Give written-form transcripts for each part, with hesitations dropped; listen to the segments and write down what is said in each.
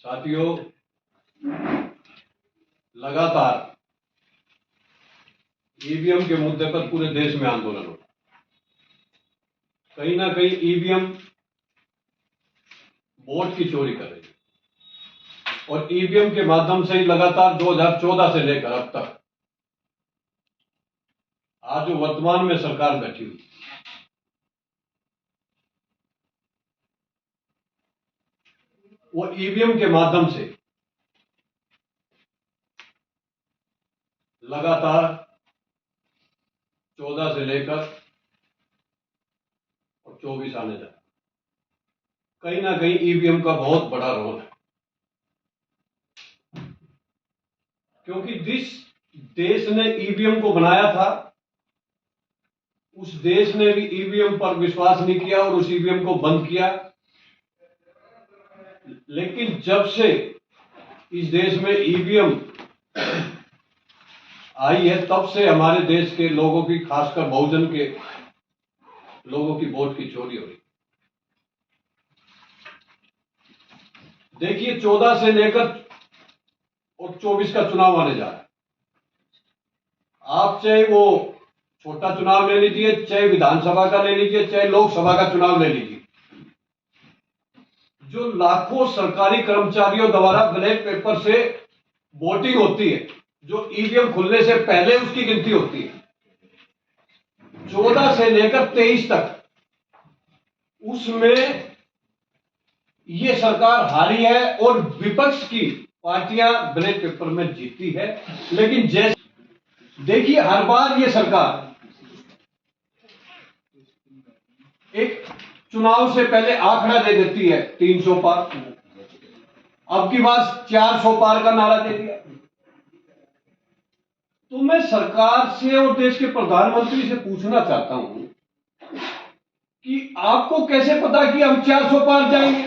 साथियों, लगातार ईवीएम के मुद्दे पर पूरे देश में आंदोलन होता है। कहीं ना कहीं ईवीएम वोट की चोरी कर रही है और ईवीएम के माध्यम से ही लगातार 2014 से लेकर अब तक आज जो वर्तमान में सरकार बैठी हुई, वो ईवीएम के माध्यम से लगातार 14 से लेकर और 24 आने तक कहीं ना कहीं ईवीएम का बहुत बड़ा रोल है, क्योंकि जिस देश ने ईवीएम को बनाया था उस देश ने भी ईवीएम पर विश्वास नहीं किया और उस ईवीएम को बंद किया। लेकिन जब से इस देश में ईवीएम आई है तब से हमारे देश के लोगों की, खासकर बहुजन के लोगों की वोट की चोरी हो रही। देखिए, 14 से लेकर और 24 का चुनाव आने जा रहा है। आप चाहे वो छोटा चुनाव ले लीजिए, चाहे विधानसभा का ले लीजिए, चाहे लोकसभा का चुनाव ले लीजिए, जो लाखों सरकारी कर्मचारियों द्वारा ब्लैक पेपर से वोटिंग होती है, जो ईवीएम खुलने से पहले उसकी गिनती होती है, 14 से लेकर 23 तक, उसमें ये सरकार हारी है और विपक्ष की पार्टियां ब्लैक पेपर में जीती है। लेकिन जैसे देखिए, हर बार ये सरकार एक चुनाव से पहले आंकड़ा दे देती है 300 पार, अब की बार 400 पार का नारा दे दिया। तो मैं सरकार से और देश के प्रधानमंत्री से पूछना चाहता हूं कि आपको कैसे पता कि हम 400 पार जाएंगे?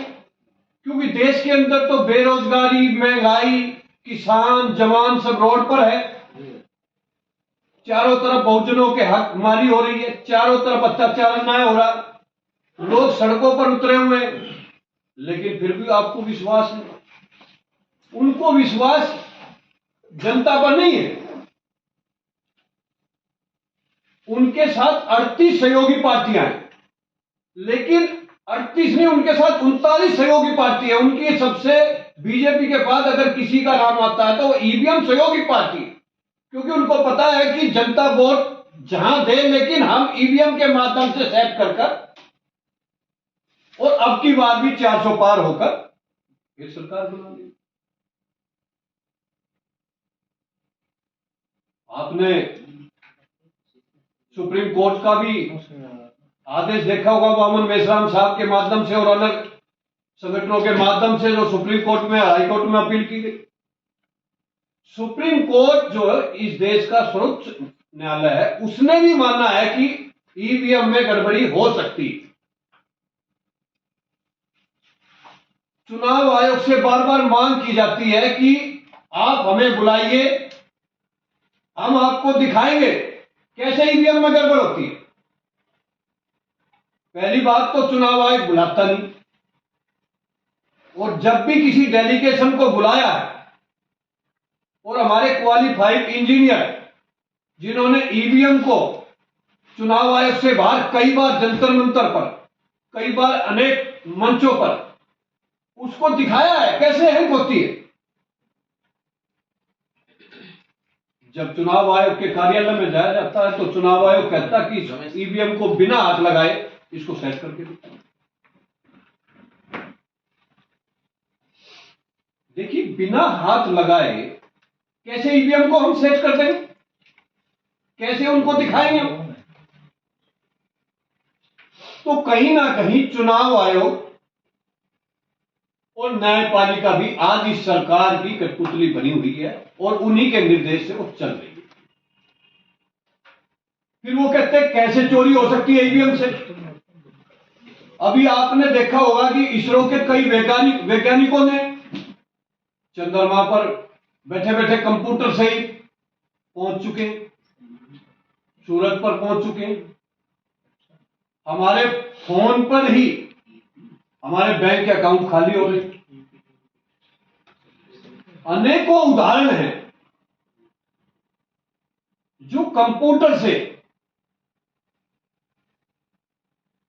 क्योंकि देश के अंदर तो बेरोजगारी, महंगाई, किसान, जवान सब रोड पर है, चारों तरफ बहुजनों के हक मारी हो रही है, चारों तरफ अत्याचार अन्याय हो रहा, लोग सड़कों पर उतरे हुए, लेकिन फिर भी आपको विश्वास नहीं। उनको विश्वास जनता पर नहीं है। उनके साथ 38 सहयोगी पार्टियां हैं, लेकिन 38 नहीं, उनके साथ 39 सहयोगी पार्टी है। उनकी सबसे बीजेपी के बाद अगर किसी का नाम आता है तो वो ईवीएम सहयोगी पार्टी, क्योंकि उनको पता है कि जनता वोट जहां दे, लेकिन हम ईवीएम के माध्यम से सेट कर और अब की बार भी 400 पार होकर फिर सरकार बना ली। आपने सुप्रीम कोर्ट का भी आदेश देखा होगा, वामन मेश्राम साहब के माध्यम से और अलग संगठनों के माध्यम से, जो सुप्रीम कोर्ट में, हाई कोर्ट में अपील की गई। सुप्रीम कोर्ट जो इस देश का सर्वोच्च न्यायालय है, उसने भी माना है कि ईवीएम में गड़बड़ी हो सकती है। चुनाव आयोग से बार बार मांग की जाती है कि आप हमें बुलाइए, हम आपको दिखाएंगे कैसे ईवीएम में गड़बड़ होती है। पहली बात तो चुनाव आयोग बुलाता नहीं, और जब भी किसी डेलीगेशन को बुलाया है और हमारे क्वालिफाइड इंजीनियर जिन्होंने ईवीएम को चुनाव आयोग से बाहर कई बार जंतर मंतर पर, कई बार अनेक मंचों पर उसको दिखाया है कैसे हैक होती है। जब चुनाव आयोग के कार्यालय में जाया जाता है तो चुनाव आयोग कहता कि ईवीएम को बिना हाथ लगाए इसको सेट करके दिखाओ। देखिए, बिना हाथ लगाए कैसे ईवीएम को हम सेट कर देंगे, कैसे उनको दिखाएंगे? तो कहीं ना कहीं चुनाव आयोग और न्यायपालिका भी आज इस सरकार की कठपुतली बनी हुई है और उन्हीं के निर्देश से वो चल रही है। फिर वो कहते हैं कैसे चोरी हो सकती है ईवीएम से। अभी आपने देखा होगा कि इसरो के कई वैज्ञानिकों ने चंद्रमा पर बैठे बैठे कंप्यूटर से ही पहुंच चुके, सूरज पर पहुंच चुके। हमारे फोन पर ही हमारे बैंक के अकाउंट खाली हो रहे। अनेकों उदाहरण हैं जो कंप्यूटर से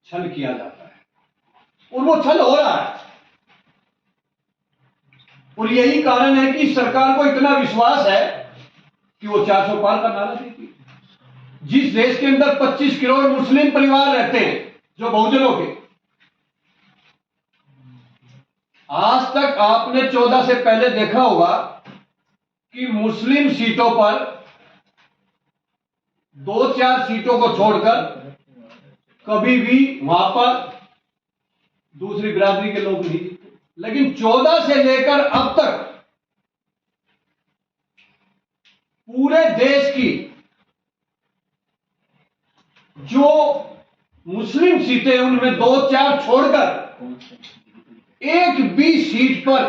छल किया जाता है और वो छल हो रहा है। और यही कारण है कि सरकार को इतना विश्वास है कि वो 400 पार का नारा देती है। जिस देश के अंदर 25 करोड़ मुस्लिम परिवार रहते हैं जो बहुजनों के, आज तक आपने 14 से पहले देखा होगा कि मुस्लिम सीटों पर 2-4 सीटों को छोड़कर कभी भी वहां पर दूसरी बिरादरी के लोग नहीं जीते। लेकिन 14 से लेकर अब तक पूरे देश की जो मुस्लिम सीटें उनमें 2-4 छोड़कर एक भी सीट पर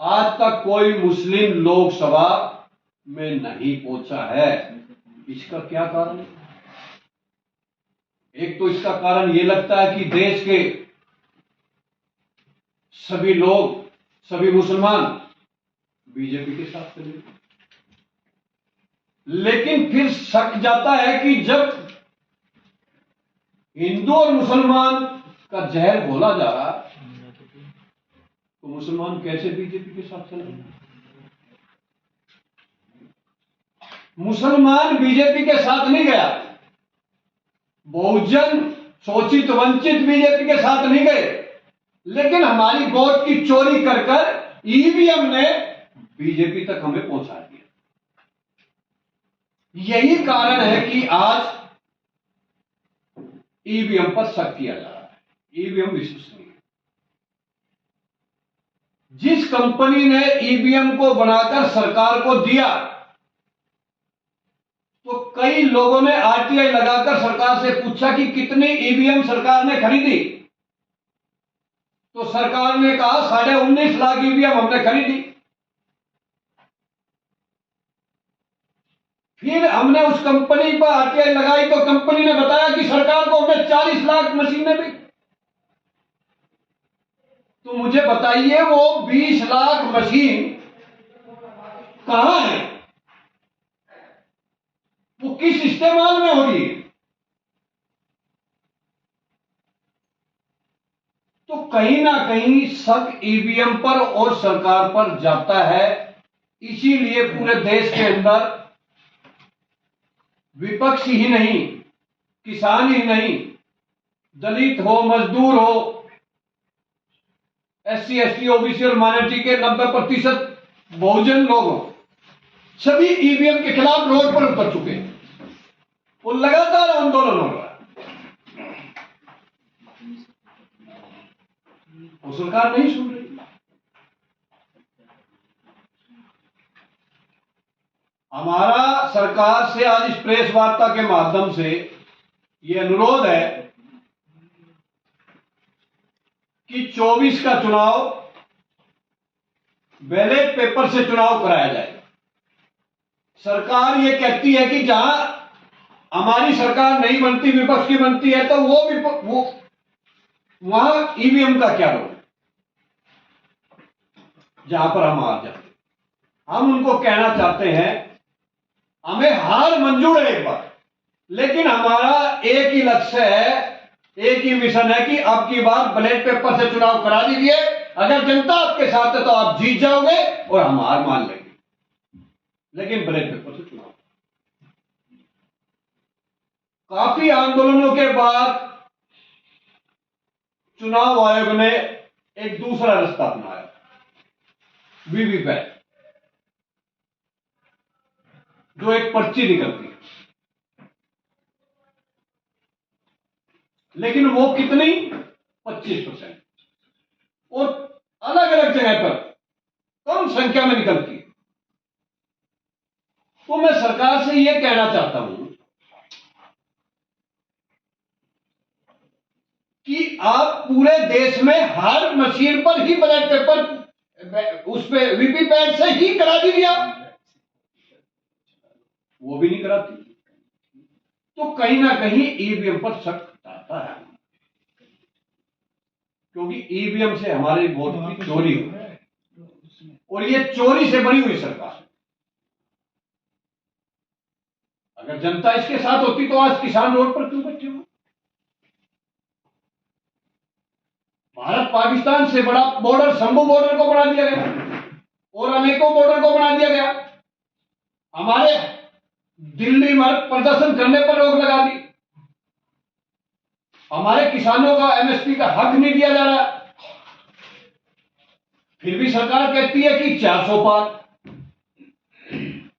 आज तक कोई मुस्लिम लोकसभा में नहीं पहुंचा है। इसका क्या कारण है? एक तो इसका कारण यह लगता है कि देश के सभी लोग, सभी मुसलमान बीजेपी के साथ चले, लेकिन फिर शक जाता है कि जब हिंदू और मुसलमान का जहर घोला जा रहा तो मुसलमान कैसे बीजेपी के साथ चले? मुसलमान बीजेपी के साथ नहीं गया, बहुजन शोषित वंचित बीजेपी के साथ नहीं गए, लेकिन हमारी वोट की चोरी कर कर ईवीएम ने बीजेपी तक हमें पहुंचा दिया। यही कारण है कि आज ईवीएम पर शक किया जा रहा है। ईवीएम विश्वसनीय। जिस कंपनी ने ईवीएम को बनाकर सरकार को दिया, तो कई लोगों ने आरटीआई लगाकर सरकार से पूछा कि कितनी ईवीएम सरकार ने खरीदी, तो सरकार ने कहा 19.5 लाख ईवीएम हमने खरीदी। फिर हमने उस कंपनी पर आरटीआई लगाई तो कंपनी ने बताया कि सरकार को हमने 40 लाख मशीनें दी। तो मुझे बताइए वो 20 लाख मशीन कहां है? वो किस इस्तेमाल में होगी? तो कहीं ना कहीं शक ईवीएम पर और सरकार पर जाता है। इसीलिए पूरे देश के अंदर विपक्ष ही नहीं, किसान ही नहीं, दलित हो, मजदूर हो, SC ST OBC और माइनॉरिटी के 90% बहुजन लोग हो, सभी ईवीएम के खिलाफ रोड पर उतर चुके हैं। वो लगातार आंदोलन हो रहा है, वो सरकार नहीं सुन रही। हमारा सरकार से आज इस प्रेस वार्ता के माध्यम से यह अनुरोध है कि 24 का चुनाव बैलेट पेपर से चुनाव कराया जाए। सरकार ये कहती है कि जहां हमारी सरकार नहीं बनती, विपक्ष की बनती है, तो वो वहां ईवीएम का क्या रोल है? जहां पर हम हार जाते, हम उनको कहना चाहते हैं हमें हार मंजूर है एक बार, लेकिन हमारा एक ही लक्ष्य है, एक ही मिशन है कि अब की बार बैलेट पेपर से चुनाव करा दीजिए। अगर जनता आपके साथ है तो आप जीत जाओगे और हम हार मान लेंगे, लेकिन बैलेट पेपर से चुनाव। काफी आंदोलनों के बाद चुनाव आयोग ने एक दूसरा रास्ता अपनाया, वीवीपैट, जो एक पर्ची निकलती है, लेकिन वो कितनी? 25%, और अलग अलग जगह पर कम संख्या में निकलती है। तो मैं सरकार से यह कहना चाहता हूं कि आप पूरे देश में हर मशीन पर ही बैलेट पेपर उस पे वीवीपैट से ही करा दीजिए, वो भी नहीं कराती। तो कहीं ना कहीं ईवीएम पर शक आता है, क्योंकि ईवीएम से हमारे वोट की चोरी हो, और ये चोरी से बनी हुई सरकार है। अगर जनता इसके साथ होती तो आज किसान रोड पर क्यों बैठे हो? भारत पाकिस्तान से बड़ा बॉर्डर शंभू बॉर्डर को बना दिया गया और अनेकों बॉर्डर को बना दिया गया। हमारे दिल्ली में प्रदर्शन करने पर रोक लगा दी। हमारे किसानों का एमएसपी का हक नहीं दिया जा रहा। फिर भी सरकार कहती है कि 400 पार।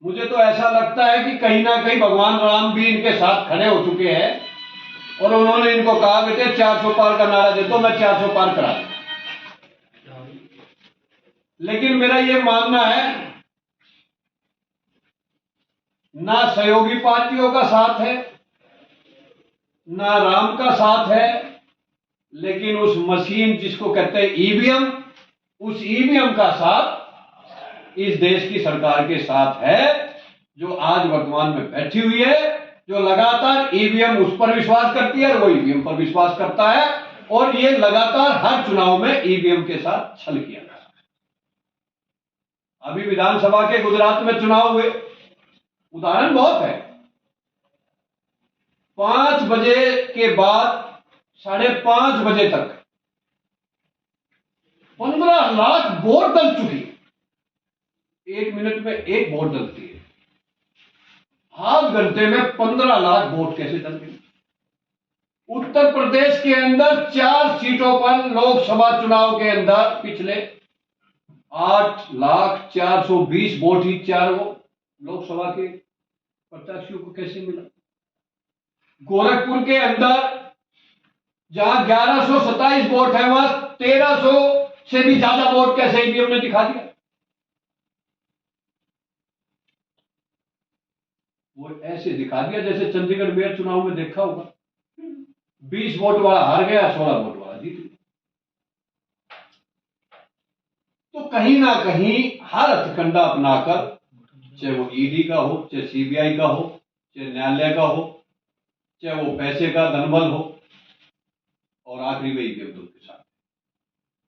मुझे तो ऐसा लगता है कि कहीं ना कहीं भगवान राम भी इनके साथ खड़े हो चुके हैं और उन्होंने इनको कहा बेटे 400 पार का नारा दे दो, मैं 400 पार करा दूं। लेकिन मेरा यह मानना है ना सहयोगी पार्टियों का साथ है ना राम का साथ है, लेकिन उस मशीन जिसको कहते हैं ईवीएम, उस ईवीएम का साथ इस देश की सरकार के साथ है, जो आज वर्तमान में बैठी हुई है, जो लगातार ईवीएम उस पर विश्वास करती है और वो ईवीएम पर विश्वास करता है और ये लगातार हर चुनाव में ईवीएम के साथ छल किया जा रहा है। अभी विधानसभा के गुजरात में चुनाव हुए, उदाहरण बहुत है। 5 बजे के बाद 5:30 बजे तक 15 लाख वोट डल चुकी है। 1 मिनट में एक वोट डलती है, आध घंटे में 15 लाख वोट कैसे डल गए? उत्तर प्रदेश के अंदर 4 सीटों पर लोकसभा चुनाव के अंदर पिछले 8,420,000 वोट ही 4 लोकसभा के प्रत्याशियों को कैसे मिला? गोरखपुर के अंदर जहां 1127 वोट है, वहां 1300 से भी ज्यादा वोट कैसे ईवीएम ने दिखा दिया? वो ऐसे दिखा दिया जैसे चंडीगढ़ मेयर चुनाव में देखा होगा, 20 वोट वाला हार गया, 16 वोट वाला जीत गया। तो कहीं ना कहीं हर हथकंडा अपनाकर, चाहे वो ईडी का हो, चाहे सीबीआई का हो, चाहे न्यायालय का हो, चाहे वो पैसे का धनबल हो, और आखिरी में ईवीएम के साथ।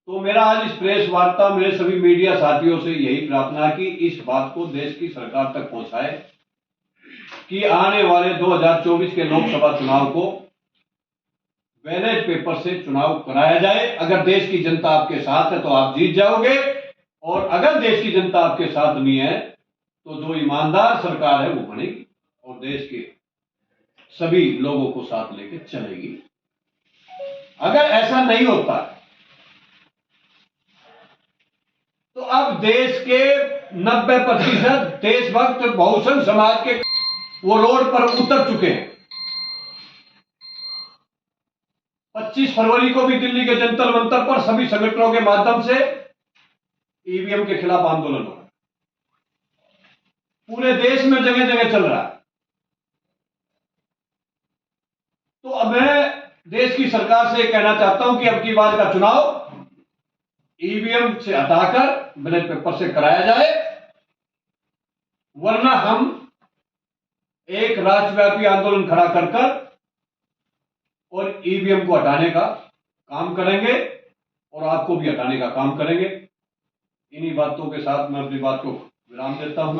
तो मेरा आज इस प्रेस वार्ता मेरे सभी मीडिया साथियों से यही प्रार्थना है कि इस बात को देश की सरकार तक पहुंचाए कि आने वाले 2024 के लोकसभा चुनाव को बैलेट पेपर से चुनाव कराया जाए। अगर देश की जनता आपके साथ है तो आप जीत जाओगे, और अगर देश की जनता आपके साथ नहीं है तो जो ईमानदार सरकार है वो बनेगी और देश के सभी लोगों को साथ लेकर चलेगी। अगर ऐसा नहीं होता तो अब देश के 90% देशभक्त बहुजन समाज के वो रोड पर उतर चुके हैं। 25 फरवरी को भी दिल्ली के जंतर मंतर पर सभी संगठनों के माध्यम से ईवीएम के खिलाफ आंदोलन हो रहा है। पूरे देश में जगह जगह चल रहा है। तो अब मैं देश की सरकार से कहना चाहता हूं कि अब की बार का चुनाव ईवीएम से हटाकर बैलेट पेपर से कराया जाए, वरना हम एक राष्ट्रव्यापी आंदोलन खड़ा कर और ईवीएम को हटाने का काम करेंगे और आपको भी हटाने का काम करेंगे। इन्हीं बातों के साथ मैं अपनी बात को विराम देता हूं।